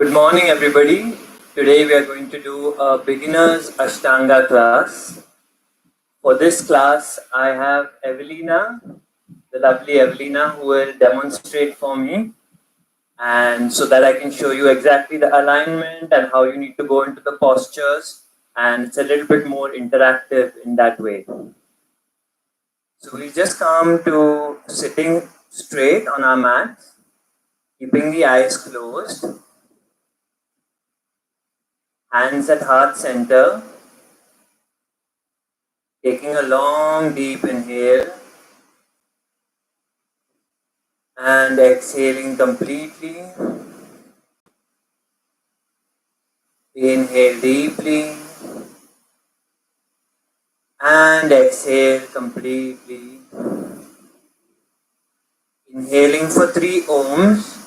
Good morning, everybody. Today we are going to do a beginner's Ashtanga class. For this class, I have Evelina, the lovely Evelina, who will demonstrate for me, and so that I can show you exactly the alignment and how you need to go into the postures, and it's a little bit more interactive in that way. So we just come to sitting straight on our mat, keeping the eyes closed, hands at heart center, taking a long deep inhale and exhaling completely. Inhale deeply and exhale completely. Inhaling for 3 ohms.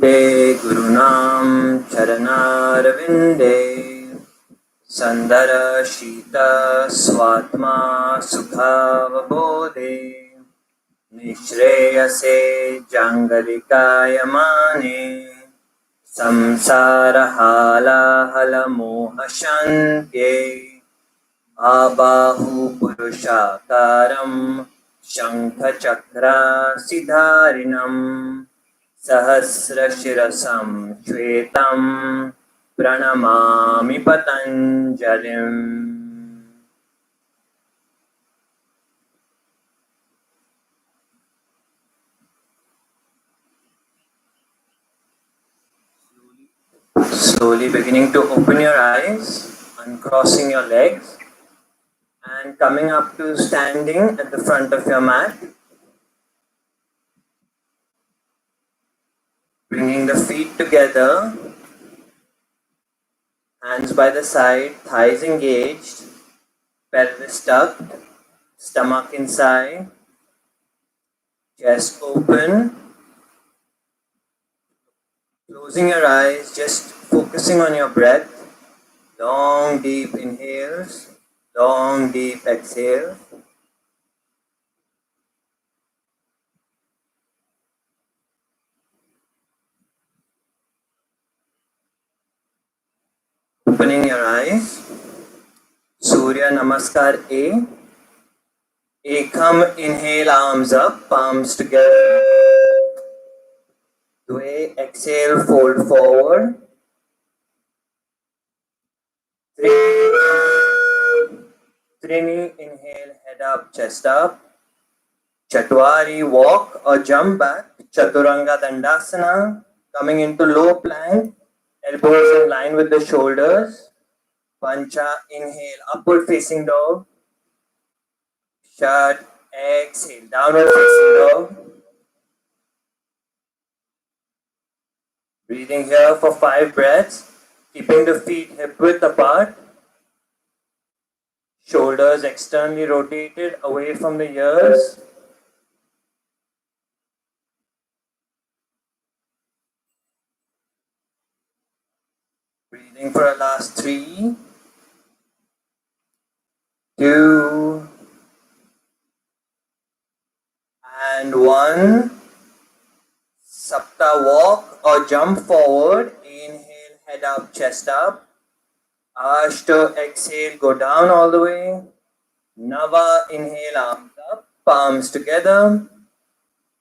Vande Gurunam Charanarvinde Sandara Shita Swatma Sukhavabodhe Nishreyase Jangalikayamane Samsara Hala Hala Moha Shantye Abahu Purushakaram Shankha Chakra Siddharinam Sahasrashirasam Shvetam Pranamami Patanjalim. Slowly beginning to open your eyes, uncrossing your legs, and coming up to standing at the front of your mat. Bringing the feet together, hands by the side, thighs engaged, pelvis tucked, stomach inside, chest open. Closing your eyes, just focusing on your breath. Long deep inhales, long deep exhales. Opening your eyes. Surya Namaskar A. Ekam, inhale, arms up, palms together. Dve, exhale, fold forward. Trini, inhale, head up, chest up. Chatwari, walk or jump back. Chaturanga Dandasana, coming into low plank, elbows in line with the shoulders. Pancha, inhale, upward facing dog. Shat, exhale, downward facing dog. Breathing here for 5 breaths, keeping the feet hip width apart. Shoulders externally rotated away from the ears. Breathing for a last 3, 2, and 1. Sapta, walk or jump forward. Inhale, head up, chest up. Ashta, exhale, go down all the way. Nava, inhale, arms up, palms together.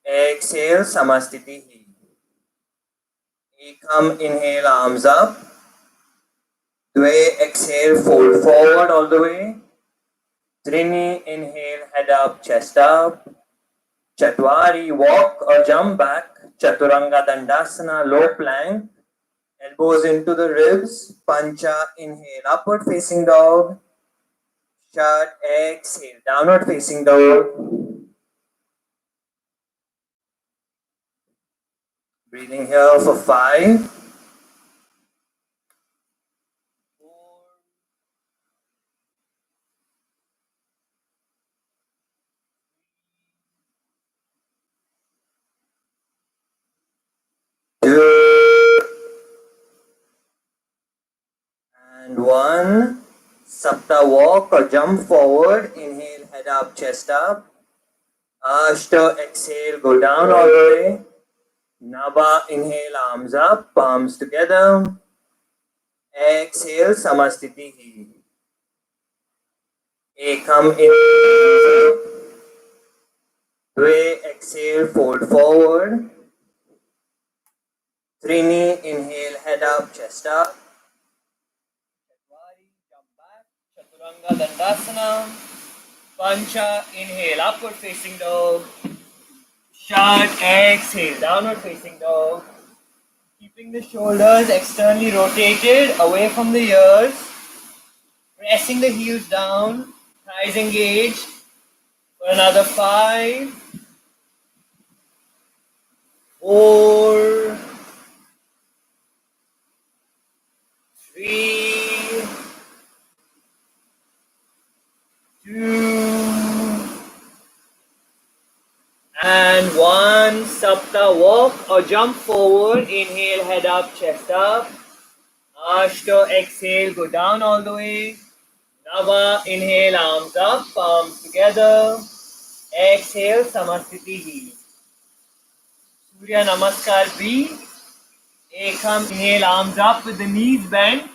Exhale, Samastiti. Ekam, inhale, arms up. Dve, exhale, fold forward all the way. Trini, inhale, head up, chest up. Chatwari, walk or jump back. Chaturanga Dandasana, low plank. Elbows into the ribs. Pancha, inhale, upward facing dog. Shut, exhale, downward facing dog. Breathing here for 5. 2 and 1. Sapta walk or jump forward. Inhale, head up, chest up. Ashta, exhale, go down all the way. Nava, inhale, arms up, palms together. Exhale, Samastiti. Ekam, inhale. Dve, exhale, fold forward. Trini, inhale, head up, chest up. Chatwari, jump back. Chaturanga Dandasana. Pancha, inhale, upward facing dog. Shut, exhale, downward facing dog. Keeping the shoulders externally rotated away from the ears. Pressing the heels down. Thighs engaged. For another 5, 4, 3, 2, and 1. Sapta walk or jump forward. Inhale, head up, chest up. Ashta, exhale, go down all the way. Nava, inhale, arms up, palms together. Exhale, Samastiti. Surya Namaskar B. Ekam, inhale, arms up with the knees bent.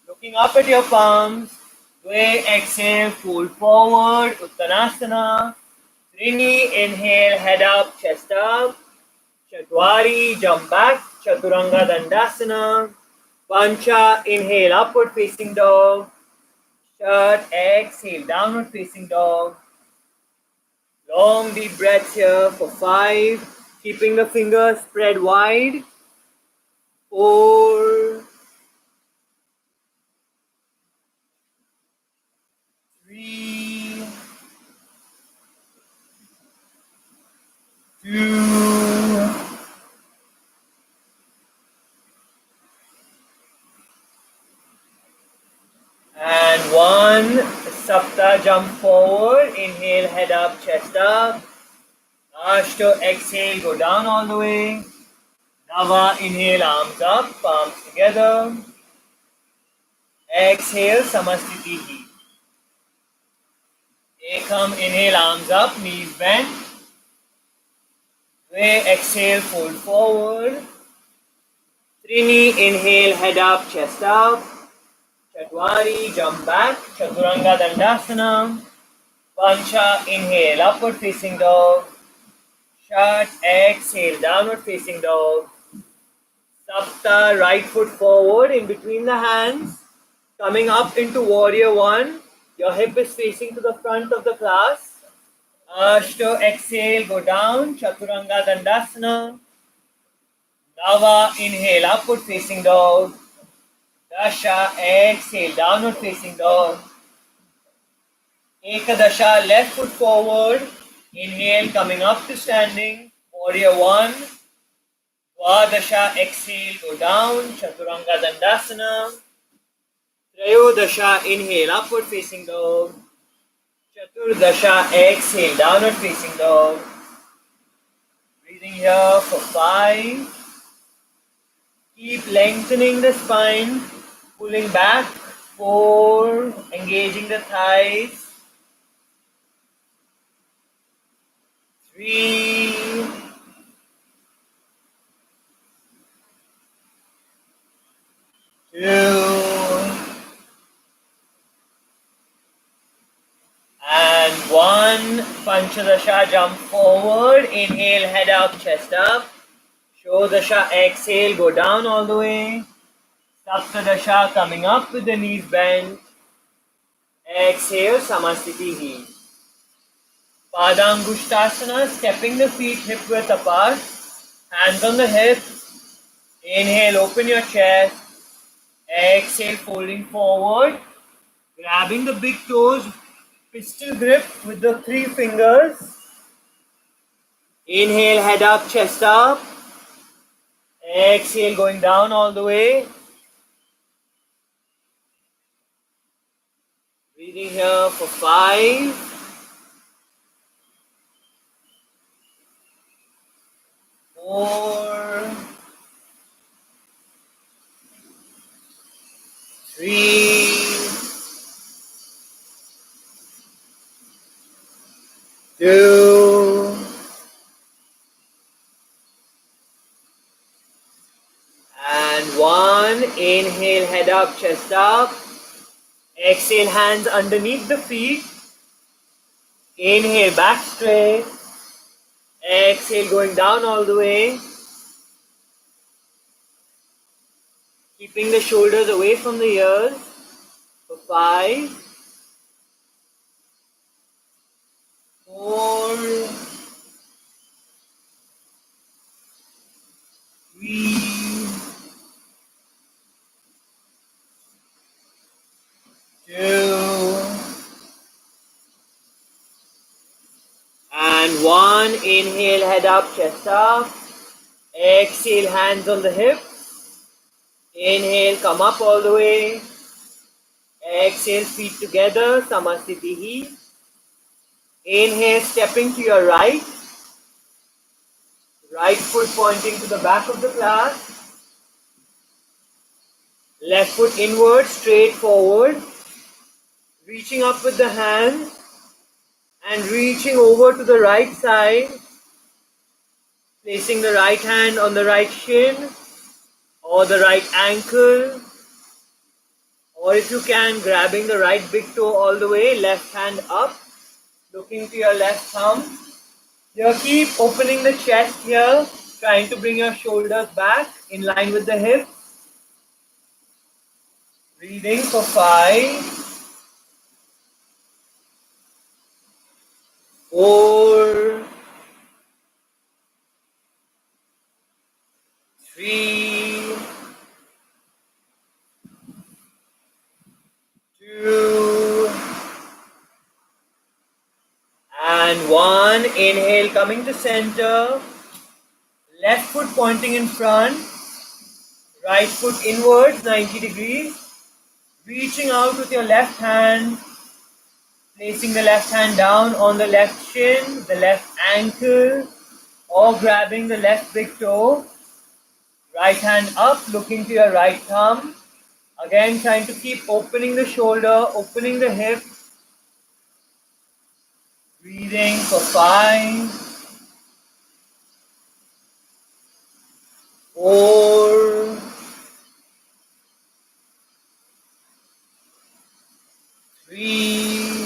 Looking up at your palms. Dve, exhale, fold forward, Uttanasana. Trini, inhale, head up, chest up. Chatwari, jump back, Chaturanga Dandasana. Pancha, inhale, upward facing dog. Shut, exhale, downward facing dog. Long deep breaths here for 5. Keeping the fingers spread wide. 4, 3, 2, and 1. Sapta, jump forward. Inhale, head up, chest up. Ashta, exhale, go down all the way. Nava, inhale, arms up, palms together. Exhale, Samastiti. Ekam, inhale, arms up, knees bent. Dve, exhale, fold forward. Trini, inhale, head up, chest up. Chatwari, jump back, Chaturanga Dandasana. Pancha, inhale, upward facing dog. Shut, exhale, downward facing dog. Sapta, right foot forward in between the hands. Coming up into warrior 1. Your hip is facing to the front of the class. Ashta, exhale, go down, Chaturanga Dandasana. Nava, inhale, upward facing dog. Dasha, exhale, downward facing dog. Ekadasha, left foot forward. Inhale, coming up to standing. Warrior 1. Dwadasha, exhale, go down. Chaturanga Dandasana. Trayodasha, inhale, upward facing dog. Chaturdasha, exhale, downward facing dog. Breathing here for 5. Keep lengthening the spine. Pulling back. 4. Engaging the thighs. 3, 2, Panchadasha, jump forward. Inhale, head up, chest up. Shodasha, exhale, go down all the way. Saptadasha, coming up with the knees bent. Exhale, Samasthiti. Padangushtasana, stepping the feet hip width apart. Hands on the hips. Inhale, open your chest. Exhale, folding forward. Grabbing the big toes. Pistol grip with the 3 fingers. Inhale, head up, chest up. Exhale, going down all the way. Breathing here for 5, 4, 3, 2, and 1. Inhale, head up, chest up. Exhale, hands underneath the feet. Inhale, back straight. Exhale, going down all the way. Keeping the shoulders away from the ears for 5, 4, 3, 2, and 1. Inhale, head up, chest up. Exhale, hands on the hips. Inhale, come up all the way. Exhale, feet together, Samasthiti. Inhale, stepping to your right. Right foot pointing to the back of the class. Left foot inward, straight forward. Reaching up with the hand and reaching over to the right side. Placing the right hand on the right shin or the right ankle. Or if you can, grabbing the right big toe all the way, left hand up, looking to your left thumb. Here, keep opening the chest here, trying to bring your shoulders back in line with the hips. Breathing for 5, 4, 3, 2, and 1. Inhale, coming to center. Left foot pointing in front. Right foot inwards, 90 degrees. Reaching out with your left hand. Placing the left hand down on the left shin, the left ankle, or grabbing the left big toe. Right hand up, looking to your right thumb. Again, trying to keep opening the shoulder, opening the hip. Breathing for 5, 4, 3,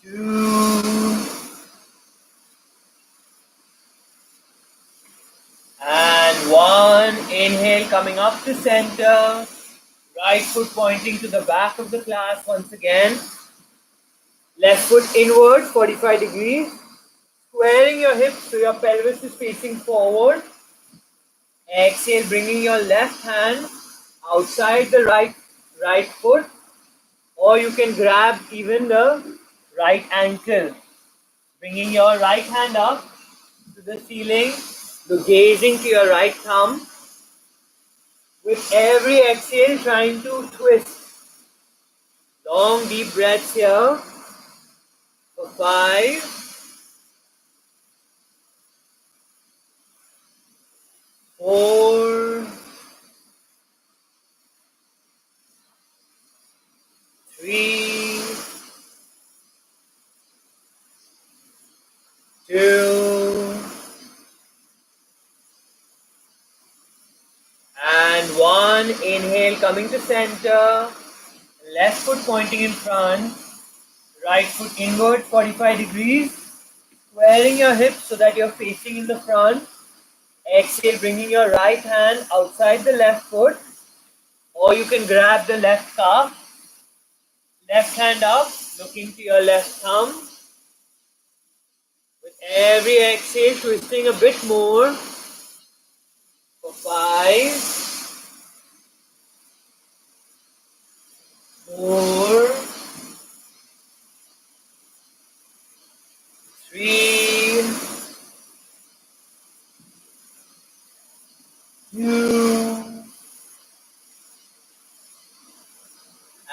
2, and 1. Inhale, coming up to center. Right foot pointing to the back of the class once again. Left foot inward, 45 degrees. Squaring your hips so your pelvis is facing forward. Exhale, bringing your left hand outside the right foot, or you can grab even the right ankle. Bringing your right hand up to the ceiling, gazing to your right thumb. With every exhale, trying to twist. Long deep breaths here for 5, 4, 3, 2, and 1. Inhale, coming to center. Left foot pointing in front, right foot inward 45 degrees, squaring your hips so that you're facing in the front. Exhale, bringing your right hand outside the left foot, or you can grab the left calf, left hand up, looking to your left thumb. With every exhale, twisting a bit more for 5, 4, 3, 2,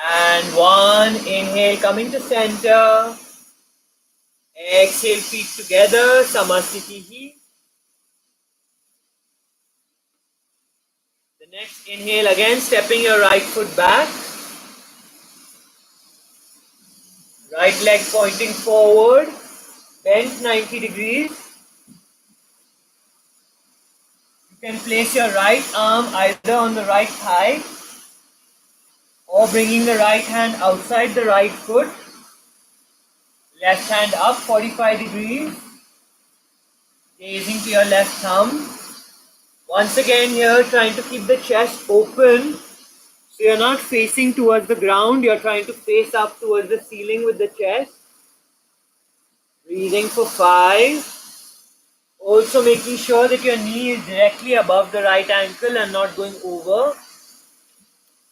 and 1. Inhale, coming to center. Exhale, feet together, Samasthiti. The next inhale, again stepping your right foot back. Right leg pointing forward, bent 90 degrees. You can place your right arm either on the right thigh or bringing the right hand outside the right foot. Left hand up 45 degrees, gazing to your left thumb. Once again here, trying to keep the chest open. So you're not facing towards the ground, you're trying to face up towards the ceiling with the chest. Breathing for 5. Also making sure that your knee is directly above the right ankle and not going over.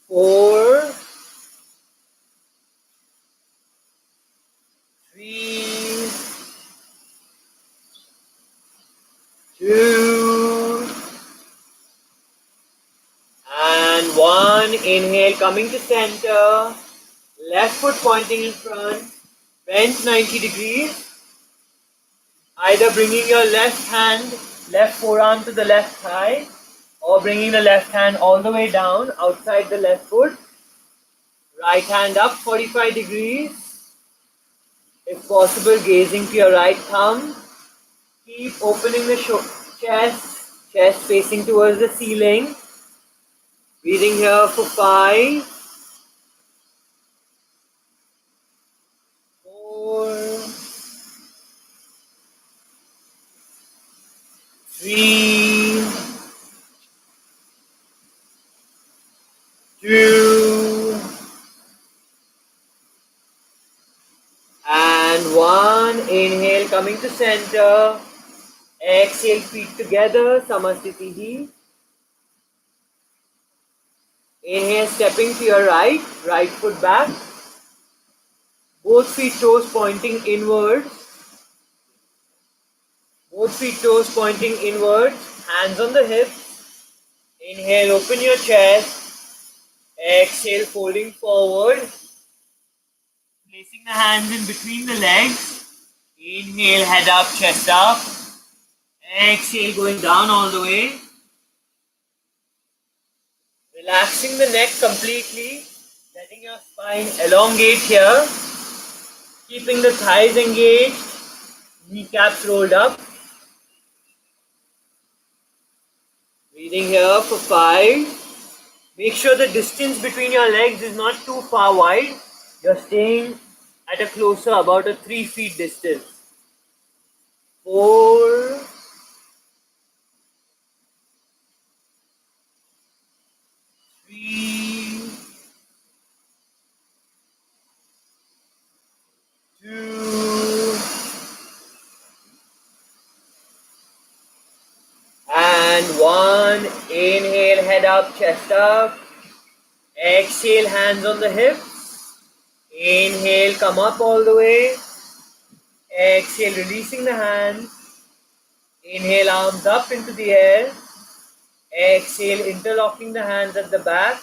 4, 3, 2, and 1. Inhale, coming to center. Left foot pointing in front. Bend 90 degrees. Either bringing your left hand, left forearm to the left thigh, or bringing the left hand all the way down outside the left foot. Right hand up 45 degrees. If possible, gazing to your right thumb. Keep opening the chest facing towards the ceiling. Breathing here for 5, 4, 3, 2, and 1. Inhale, coming to center. Exhale, feet together, Samasthiti. Inhale, stepping to your right foot back. Both feet toes pointing inward. Both feet toes pointing inward. Hands on the hips. Inhale, open your chest. Exhale, folding forward. Placing the hands in between the legs. Inhale, head up, chest up. Exhale, going down all the way. Relaxing the neck completely. Letting your spine elongate here. Keeping the thighs engaged. Kneecaps rolled up. Breathing here for 5. Make sure the distance between your legs is not too far wide. You're staying at a closer, about a 3 feet distance. 4, 3, 2, and 1. Inhale, head up, chest up. Exhale, hands on the hips. Inhale, come up all the way. Exhale, releasing the hands. Inhale, arms up into the air. Exhale, interlocking the hands at the back.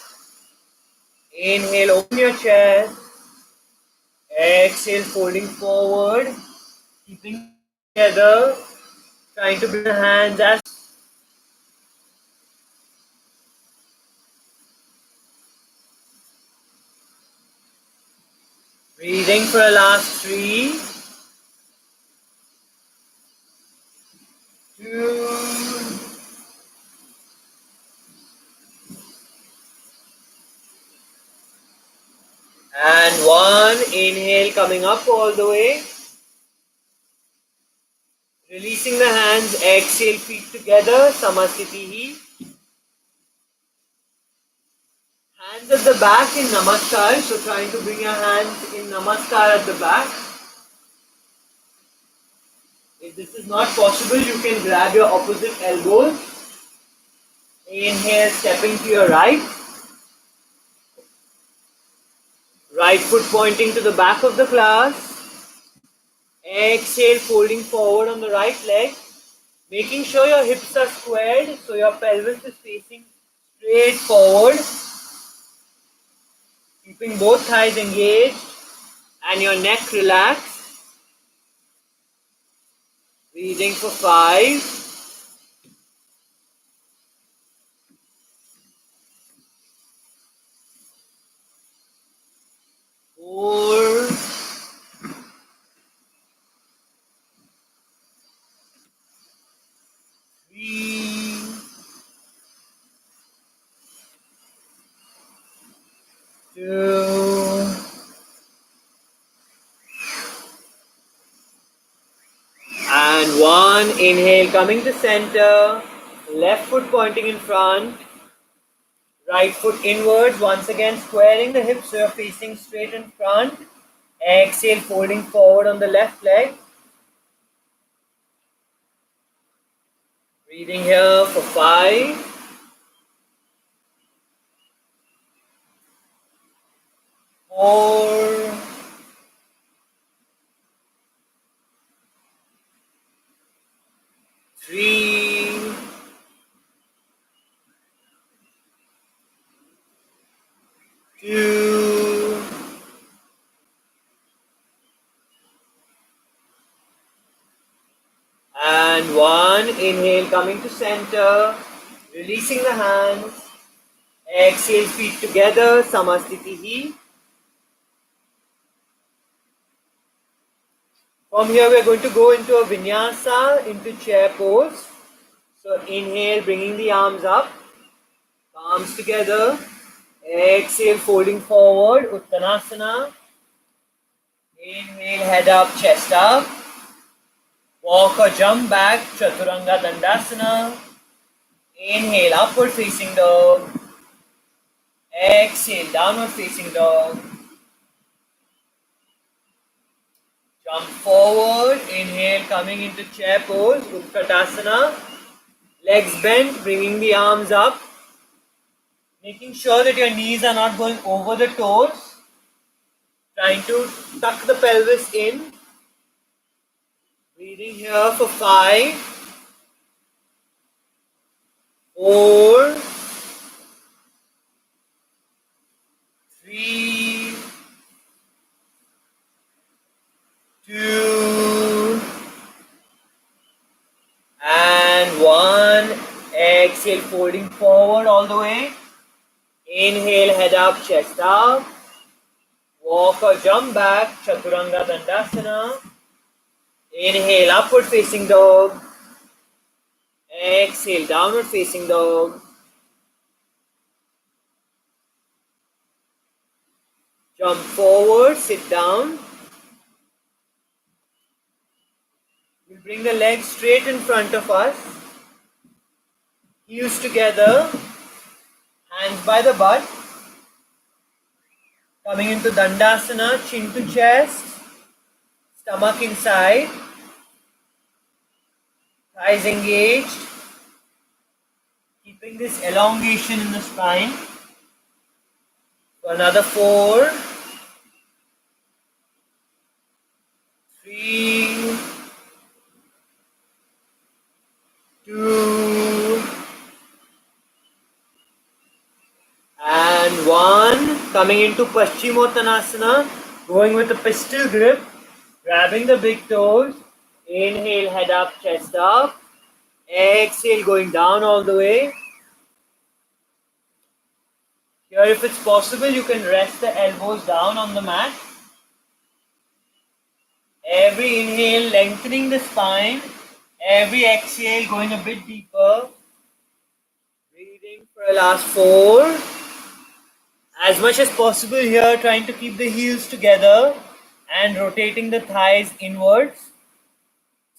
Inhale, open your chest. Exhale, folding forward. Keeping together. Trying to bring the hands as breathing for a last 3, 2, And one, inhale, coming up all the way. Releasing the hands, exhale, feet together, Samasthiti. Hands at the back in Namaskar, so trying to bring your hands in Namaskar at the back. If this is not possible, you can grab your opposite elbows. Inhale, stepping to your right. Right foot pointing to the back of the class. Exhale, folding forward on the right leg. Making sure your hips are squared so your pelvis is facing straight forward. Keeping both thighs engaged and your neck relaxed. Breathing for 5, 4, 3, 2, and 1. Inhale, coming to center. Left foot pointing in front. Right foot inwards. Once again, squaring the hips so you're facing straight in front. Exhale, folding forward on the left leg. Breathing here for 5, 4, 3, 2, and 1. Inhale, coming to center. Releasing the hands. Exhale, feet together, Samasthiti. From here, we're going to go into a vinyasa, into chair pose. So inhale, bringing the arms up, palms together. Exhale, folding forward, Uttanasana. Inhale, head up, chest up. Walk or jump back, Chaturanga Dandasana. Inhale, upward facing dog. Exhale, downward facing dog. Jump forward, inhale, coming into chair pose, Utkatasana. Legs bent, bringing the arms up. Making sure that your knees are not going over the toes. Trying to tuck the pelvis in. Breathing here for 5, 4, 3, 2, and 1. Exhale, folding forward all the way. Inhale, head up, chest up. Walk or jump back, Chaturanga Dandasana. Inhale, upward facing dog. Exhale, downward facing dog. Jump forward, sit down. We'll bring the legs straight in front of us. Heels together. Hands by the butt. Coming into Dandasana, chin to chest. Stomach inside. Thighs engaged. Keeping this elongation in the spine. For another 4, 3, 2, and 1. Coming into Paschimottanasana, going with a pistol grip, grabbing the big toes. Inhale, head up, chest up. Exhale, going down all the way. Here, if it's possible, you can rest the elbows down on the mat. Every inhale, lengthening the spine. Every exhale, going a bit deeper. Breathing for the last 4. As much as possible here, trying to keep the heels together and rotating the thighs inwards.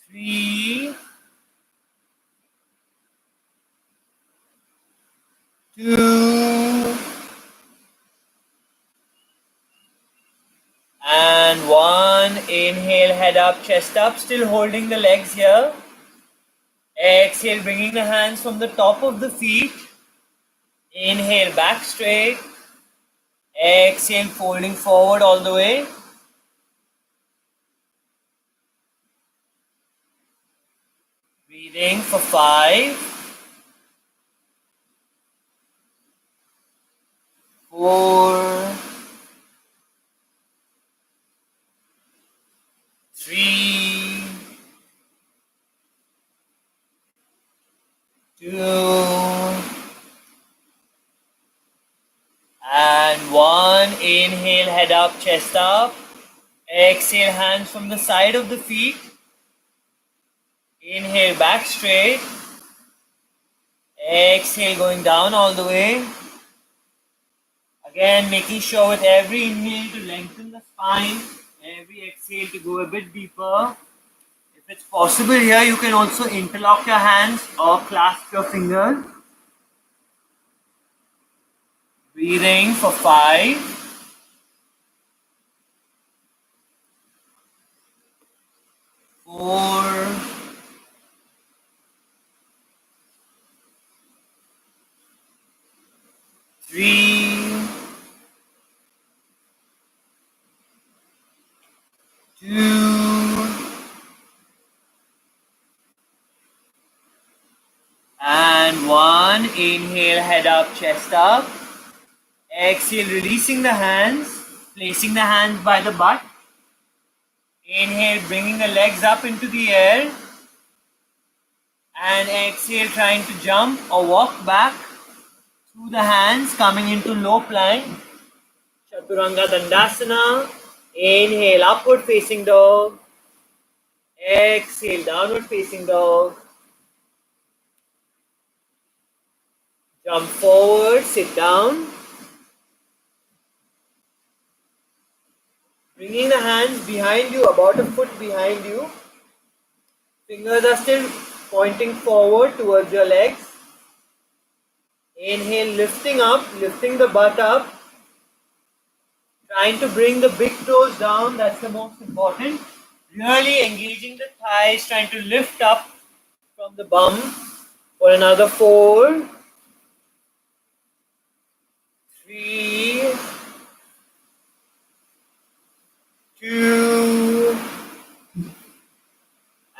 3, 2, and 1. Inhale, head up, chest up, still holding the legs here. Exhale, bringing the hands from the top of the feet. Inhale, back straight. Exhale, folding forward all the way. Breathing for 5, 4, 3, 2, and 1. Inhale, head up, chest up. Exhale, hands from the side of the feet. Inhale, back straight. Exhale, going down all the way. Again, making sure with every inhale to lengthen the spine, every exhale to go a bit deeper. If it's possible here, you can also interlock your hands or clasp your fingers. Breathing for 5, 4, 3, 2, and 1. Inhale, head up, chest up. Exhale, releasing the hands, placing the hands by the butt. Inhale, bringing the legs up into the air. And exhale, trying to jump or walk back through the hands, coming into low plank. Chaturanga Dandasana. Inhale, upward facing dog. Exhale, downward facing dog. Jump forward, sit down. Bringing the hands behind you, about a foot behind you. Fingers are still pointing forward towards your legs. Inhale, lifting up, lifting the butt up. Trying to bring the big toes down, that's the most important. Really engaging the thighs, trying to lift up from the bum for another 4, 3, 2,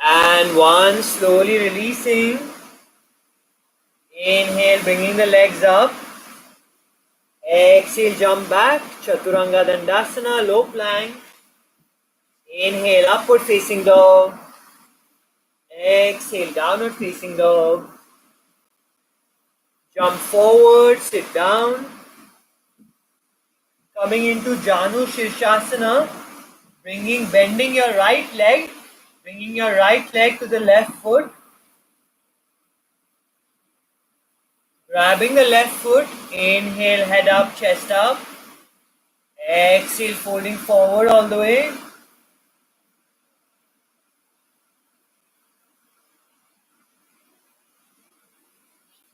and 1. Slowly releasing. Inhale, bringing the legs up. Exhale, jump back. Chaturanga Dandasana, low plank. Inhale, upward facing dog. Exhale, downward facing dog. Jump forward, sit down. Coming into Janu Shirshasana, bending your right leg, bringing your right leg to the left foot. Grabbing the left foot, inhale, head up, chest up. Exhale, folding forward all the way.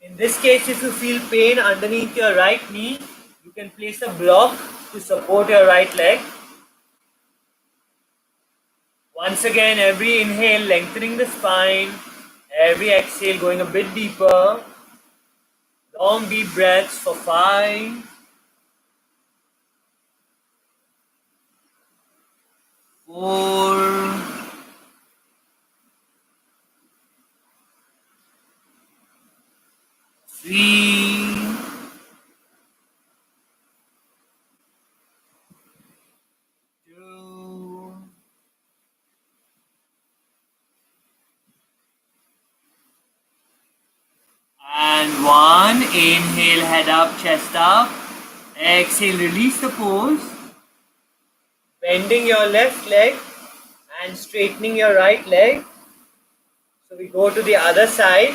In this case, if you feel pain underneath your right knee, you can place a block to support your right leg. Once again, every inhale lengthening the spine, every exhale going a bit deeper. Long deep breaths for 5, 4, 3, 2, and 1. Inhale, head up, chest up. Exhale, release the pose. Bending your left leg and straightening your right leg. So we go to the other side.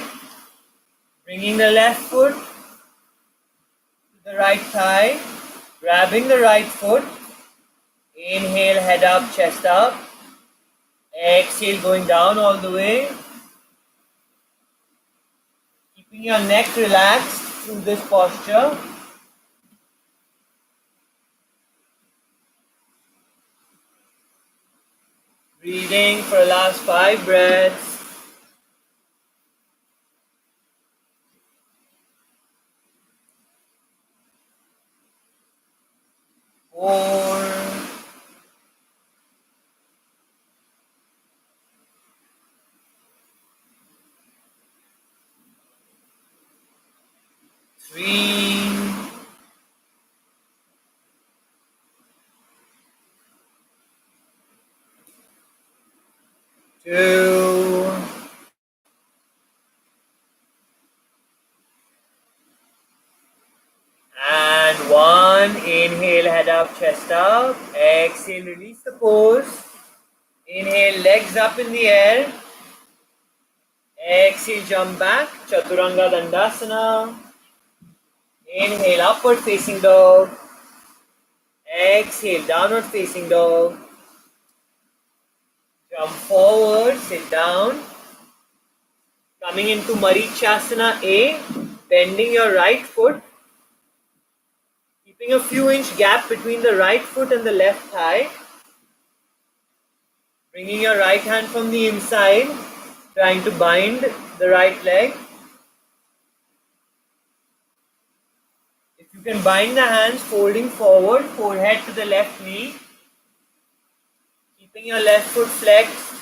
Bringing the left foot to the right thigh. Grabbing the right foot. Inhale, head up, chest up. Exhale, going down all the way. Keeping your neck relaxed through this posture. Breathing for the last 5 breaths. 4, 3, 2, and 1. Inhale, head up, chest up. Exhale, release the pose. Inhale, legs up in the air. Exhale, jump back, Chaturanga Dandasana. Inhale, upward facing dog. Exhale, downward facing dog. Jump forward, sit down. Coming into Marichasana A, bending your right foot. Keeping a few inch gap between the right foot and the left thigh. Bringing your right hand from the inside, trying to bind the right leg. If you can bind the hands, folding forward, forehead to the left knee. Keeping your left foot flexed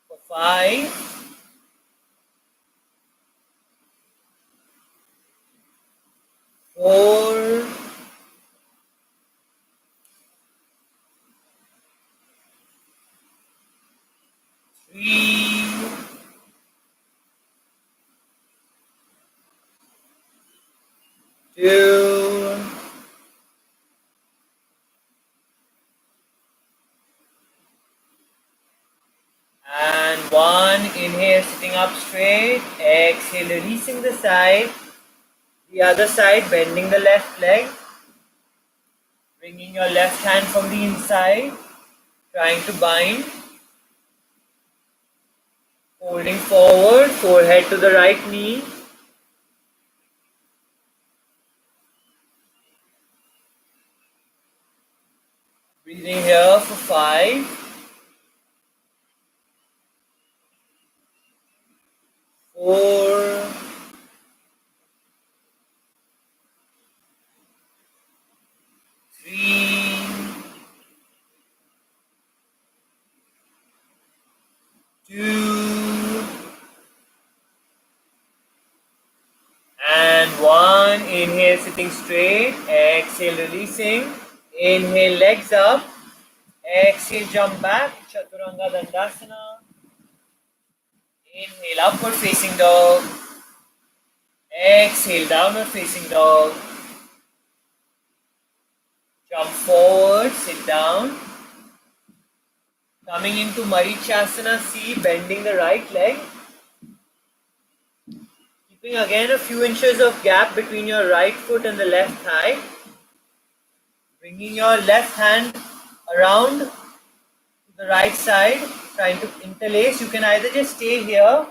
for 5, 4, 3, 2, and 1. Inhale, sitting up straight. Exhale, releasing the side. The other side, bending the left leg. Bringing your left hand from the inside. Trying to bind. Holding forward, forehead to the right knee. Breathing here for 5, 4, 3, 2, and 1. Inhale, sitting straight. Exhale, releasing. Inhale, legs up. Exhale, jump back, Chaturanga Dandasana. Inhale, upward facing dog. Exhale, downward facing dog. Jump forward, sit down. Coming into Marichasana C, bending the right leg. Keeping again a few inches of gap between your right foot and the left thigh. Bringing your left hand around to the right side, trying to interlace. You can either just stay here,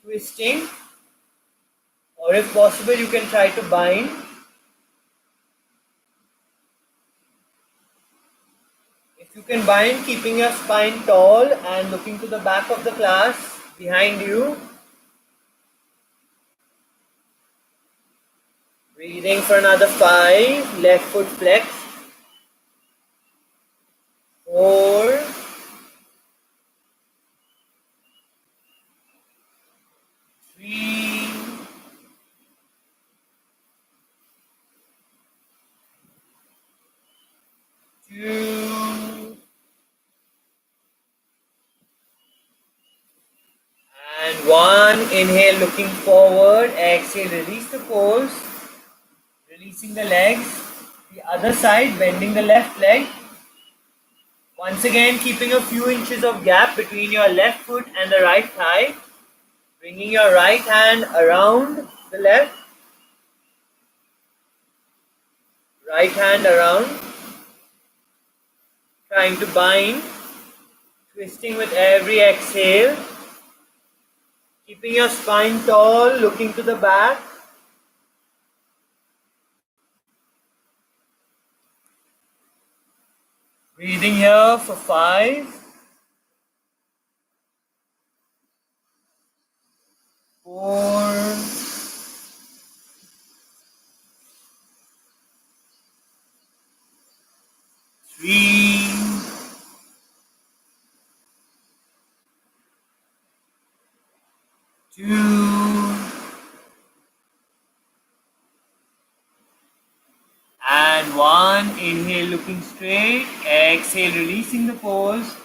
twisting, or if possible, you can try to bind. If you can bind, keeping your spine tall and looking to the back of the class behind you. Breathing for another 5, left foot flexed. 4, 3, 2, and 1. Inhale, looking forward. Exhale, release the pose. Releasing the legs. The other side, bending the left leg. Once again, keeping a few inches of gap between your left foot and the right thigh. Bringing your right hand around the left. Right hand around, trying to bind, twisting with every exhale, keeping your spine tall, looking to the back. Breathing here for 5, 4, 3, 2, and 1. Inhale, looking straight. Exhale, releasing the pose.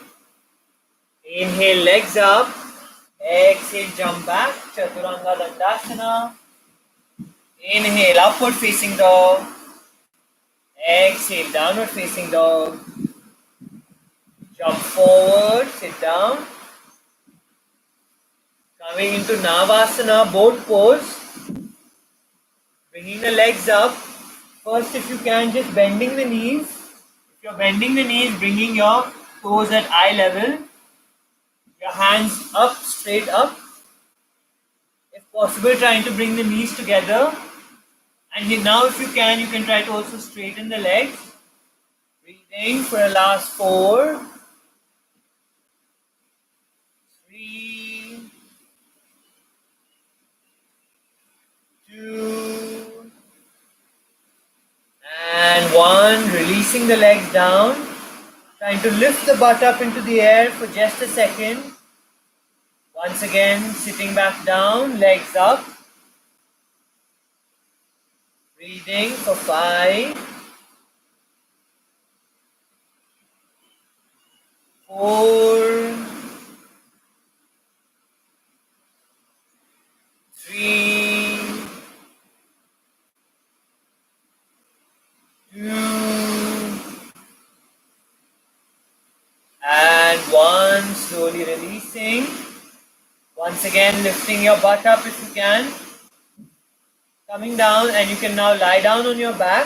Inhale, legs up. Exhale, jump back. Chaturanga Dandasana. Inhale, upward facing dog. Exhale, downward facing dog. Jump forward, sit down. Coming into Navasana, boat pose. Bringing the legs up. First, if you can, just bending the knees. If you're bending the knees, bringing your toes at eye level. Your hands up, straight up. If possible, trying to bring the knees together. And now if you can try to also straighten the legs. Breathing for a last 4, 3, 2, and 1. Releasing the legs down. Trying to lift the butt up into the air for just a second. Once again, sitting back down, legs up. Breathing for 5, 4, 3, 2, and 1. Slowly releasing. Once again, lifting your butt up if you can. Coming down, and you can now lie down on your back.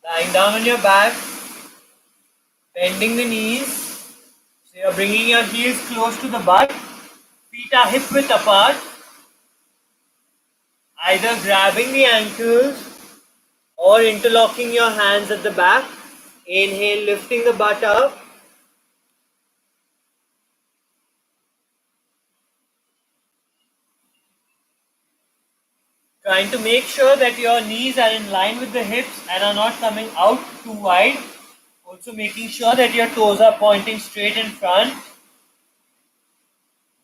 Lying down on your back. Bending the knees. So you're bringing your heels close to the butt. Feet are hip width apart. Either grabbing the ankles or interlocking your hands at the back. Inhale, lifting the butt up. Trying to make sure that your knees are in line with the hips and are not coming out too wide. Also making sure that your toes are pointing straight in front.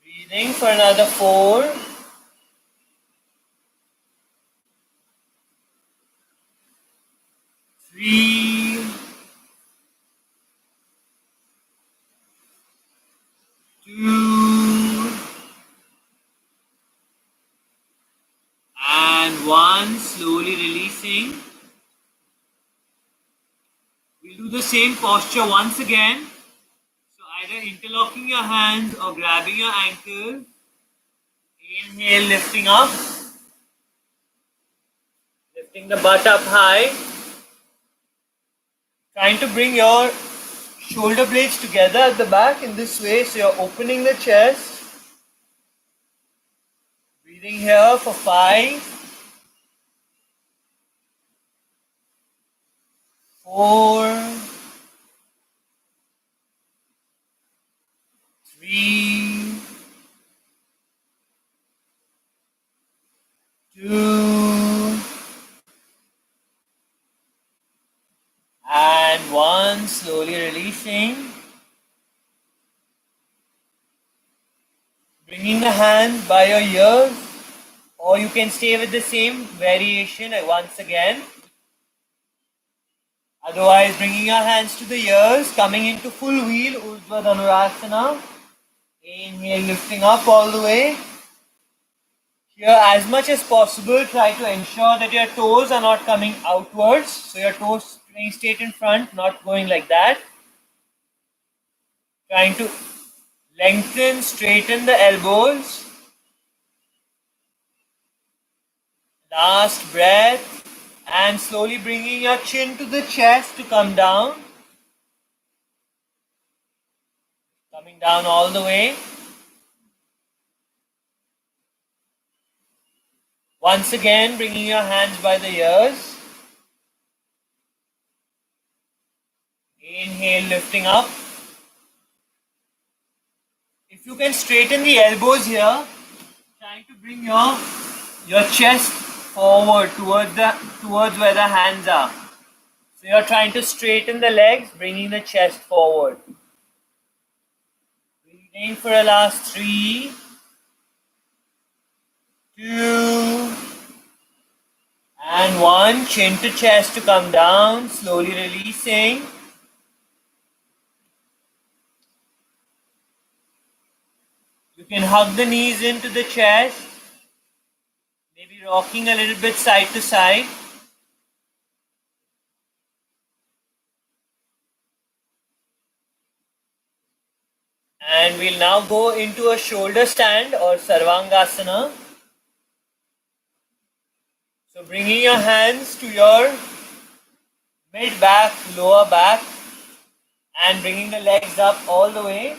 Breathing for another 4, 3, 2, and 1. Slowly releasing. We'll do the same posture once again. So either interlocking your hands or grabbing your ankles. Inhale, lifting up. Lifting the butt up high. Trying to bring your shoulder blades together at the back in this way, so you're opening the chest. Breathing here for 5, 4, 3, 2, and 1. Slowly releasing. Bringing the hands by your ears, or you can stay with the same variation once again. Otherwise, bringing your hands to the ears, coming into full wheel, Urdhva Dhanurasana. Inhale, lifting up all the way. Here, as much as possible, try to ensure that your toes are not coming outwards. So your toes staying straight in front, not going like that. Trying to lengthen, straighten the elbows. Last breath. And slowly bringing your chin to the chest to come down. Coming down all the way. Once again, bringing your hands by the ears. Inhale, lifting up. If you can straighten the elbows here, trying to bring your chest forward towards where the hands are. So you're trying to straighten the legs, bringing the chest forward. Breathing for the last 3, 2, and 1. Chin to chest to come down, slowly releasing. You can hug the knees into the chest, maybe rocking a little bit side to side. And we'll now go into a shoulder stand or Sarvangasana. So bringing your hands to your mid back, lower back, and bringing the legs up all the way.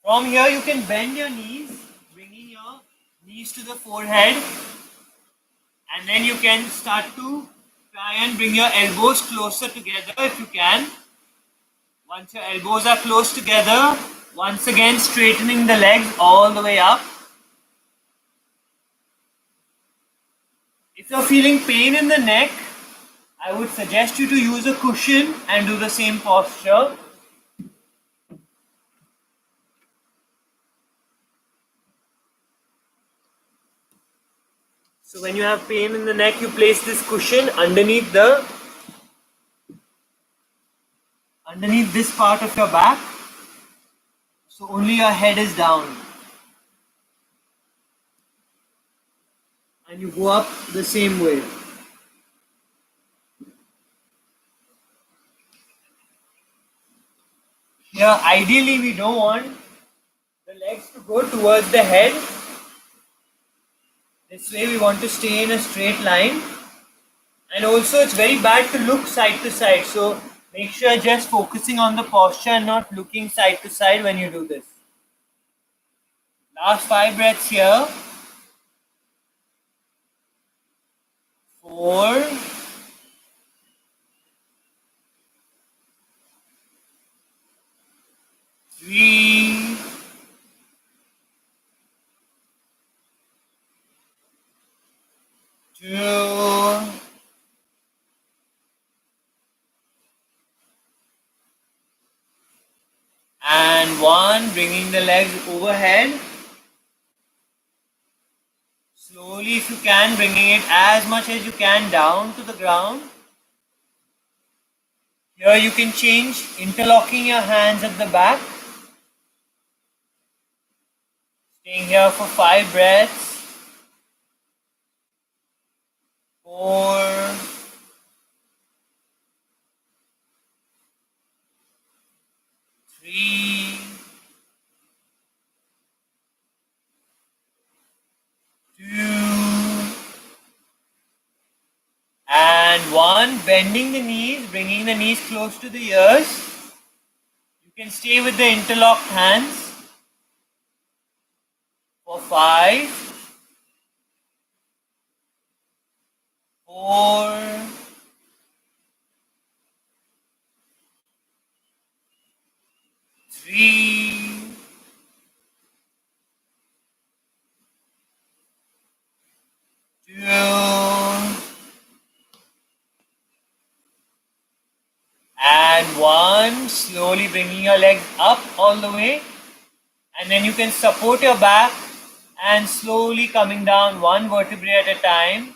From here you can bend your knees, bringing your knees to the forehead, and then you can start to try and bring your elbows closer together if you can. Once your elbows are close together, once again straightening the legs all the way up. If you're feeling pain in the neck, I would suggest you to use a cushion and do the same posture. So when you have pain in the neck, you place this cushion underneath this part of your back. So only your head is down. And you go up the same way. Here, ideally, we don't want the legs to go towards the head. This way, we want to stay in a straight line. And also, it's very bad to look side to side. So, make sure you're just focusing on the posture and not looking side to side when you do this. Last 5 breaths here. 4, 3, 2, and 1. Bringing the legs overhead. Slowly, if you can, bringing it as much as you can down to the ground. Here you can change, interlocking your hands at the back. Staying here for 5 breaths. 4, 3, 2, and 1. Bending the knees, bringing the knees close to the ears. You can stay with the interlocked hands for 5, 4, 3, 2, and 1. Slowly bringing your legs up all the way, and then you can support your back and slowly coming down 1 vertebrae at a time.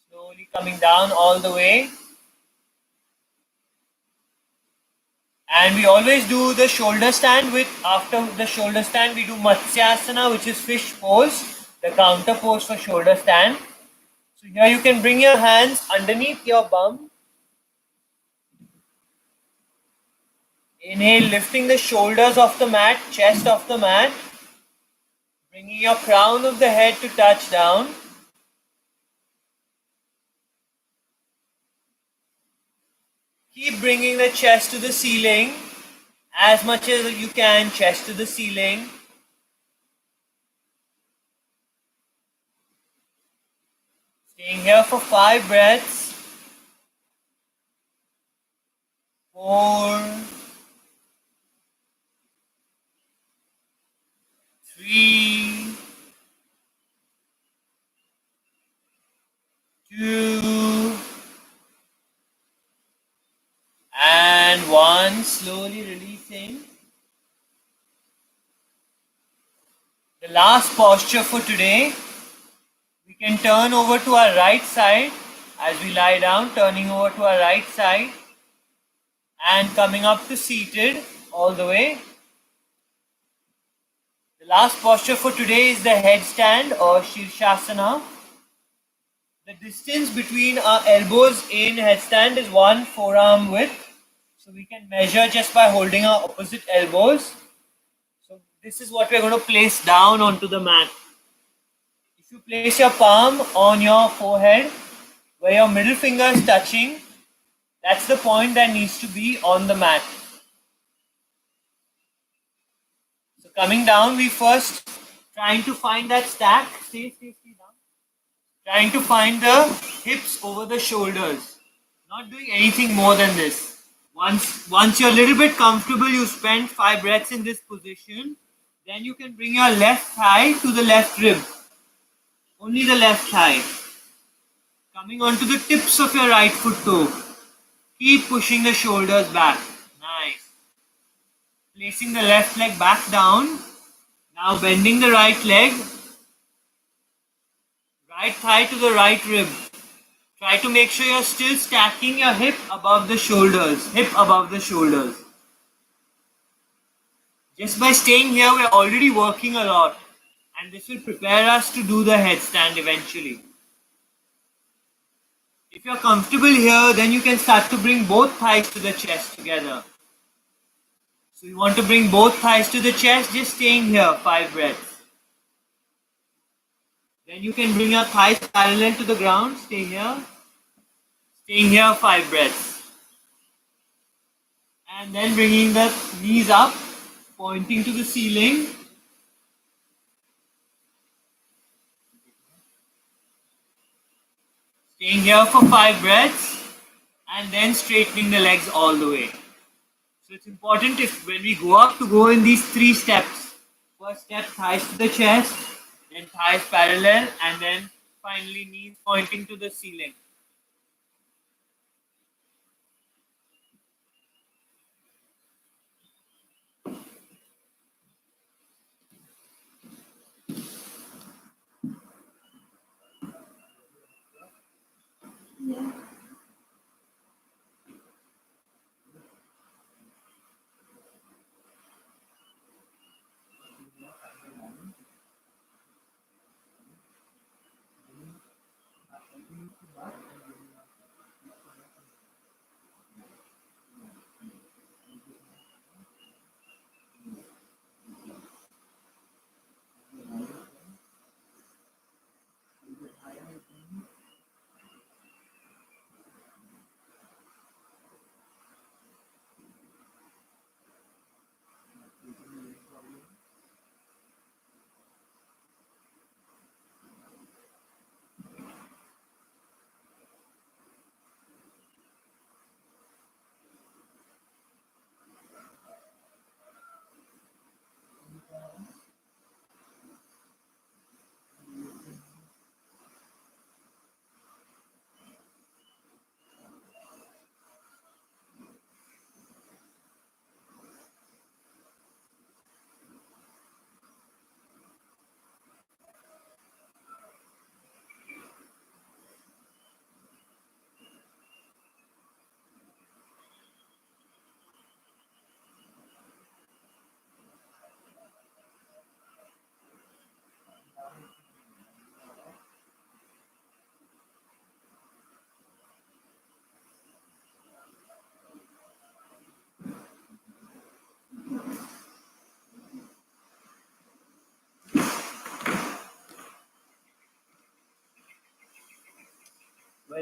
Slowly coming down all the way. And we always do the shoulder stand after the shoulder stand we do Matsyasana, which is fish pose, the counter pose for shoulder stand. So here you can bring your hands underneath your bum. Inhale, lifting the shoulders off the mat, chest off the mat. Bringing your crown of the head to touch down. Keep bringing the chest to the ceiling. As much as you can, chest to the ceiling. Staying here for 5 breaths. 4, 3, 2, and 1. Slowly releasing. The last posture for today. We can turn over to our right side as we lie down, turning over to our right side and coming up to seated all the way. The last posture for today is the headstand or Shirshasana. The distance between our elbows in headstand is 1 forearm width. So we can measure just by holding our opposite elbows. So this is what we're going to place down onto the mat. If you place your palm on your forehead, where your middle finger is touching, that's the point that needs to be on the mat. So coming down, we first trying to find that stack. Stay down. Trying to find the hips over the shoulders. Not doing anything more than this. Once you're a little bit comfortable, you spend 5 breaths in this position. Then you can bring your left thigh to the left rib. Only the left thigh. Coming onto the tips of your right foot toe. Keep pushing the shoulders back. Nice. Placing the left leg back down. Now bending the right leg. Right thigh to the right rib. Try to make sure you're still stacking your hip above the shoulders. Hip above the shoulders. Just by staying here, we're already working a lot. And this will prepare us to do the headstand eventually. If you're comfortable here, then you can start to bring both thighs to the chest together. So you want to bring both thighs to the chest, just staying here, 5 breaths. Then you can bring your thighs parallel to the ground, stay here. Staying here, 5 breaths. And then bringing the knees up, pointing to the ceiling. Staying here for 5 breaths. And then straightening the legs all the way. So it's important when we go up to go in these 3 steps. First step, thighs to the chest, then thighs parallel, and then finally knees pointing to the ceiling.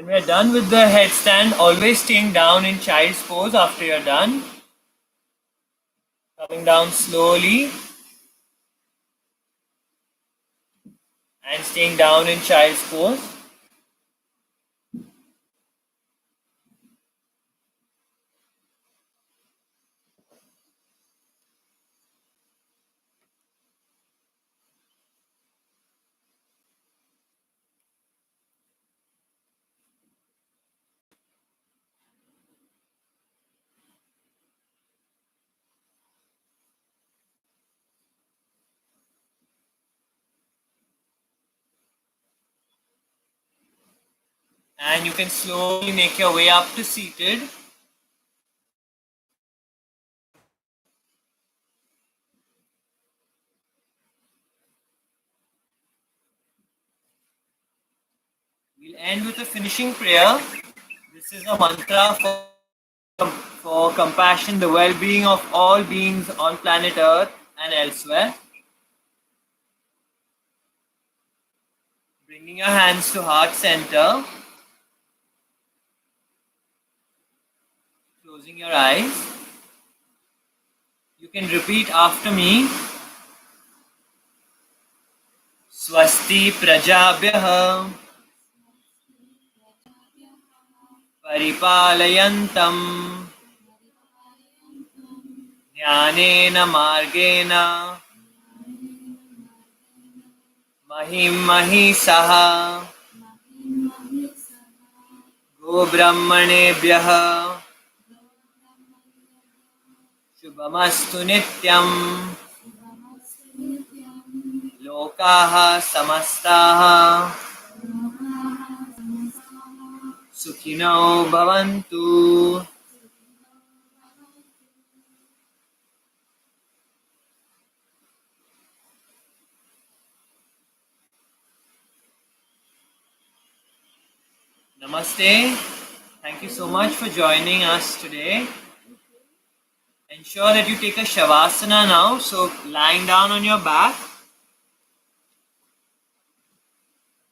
When we are done with the headstand, always staying down in child's pose after you're done. Coming down slowly and staying down in child's pose. And you can slowly make your way up to seated. We'll end with a finishing prayer. This is a mantra for compassion, the well-being of all beings on planet Earth and elsewhere. Bringing your hands to heart center. Closing your eyes. You can repeat after me. Swasti prajabhyah paripalayantam jnanena margena mahim mahisaha go brahmanebhyah shubhamastu nityam lokaha samastaha sukhino bhavantu. Namaste. Thank you so much for joining us today. Ensure that you take a Shavasana now. So lying down on your back.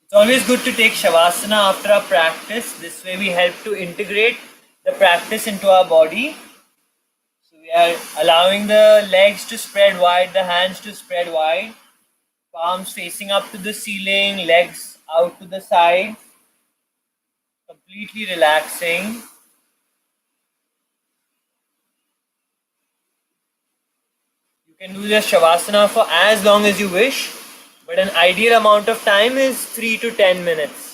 It's always good to take Shavasana after our practice. This way we help to integrate the practice into our body. So we are allowing the legs to spread wide, the hands to spread wide. Palms facing up to the ceiling, legs out to the side. Completely relaxing. You can do this Shavasana for as long as you wish, but an ideal amount of time is 3 to 10 minutes.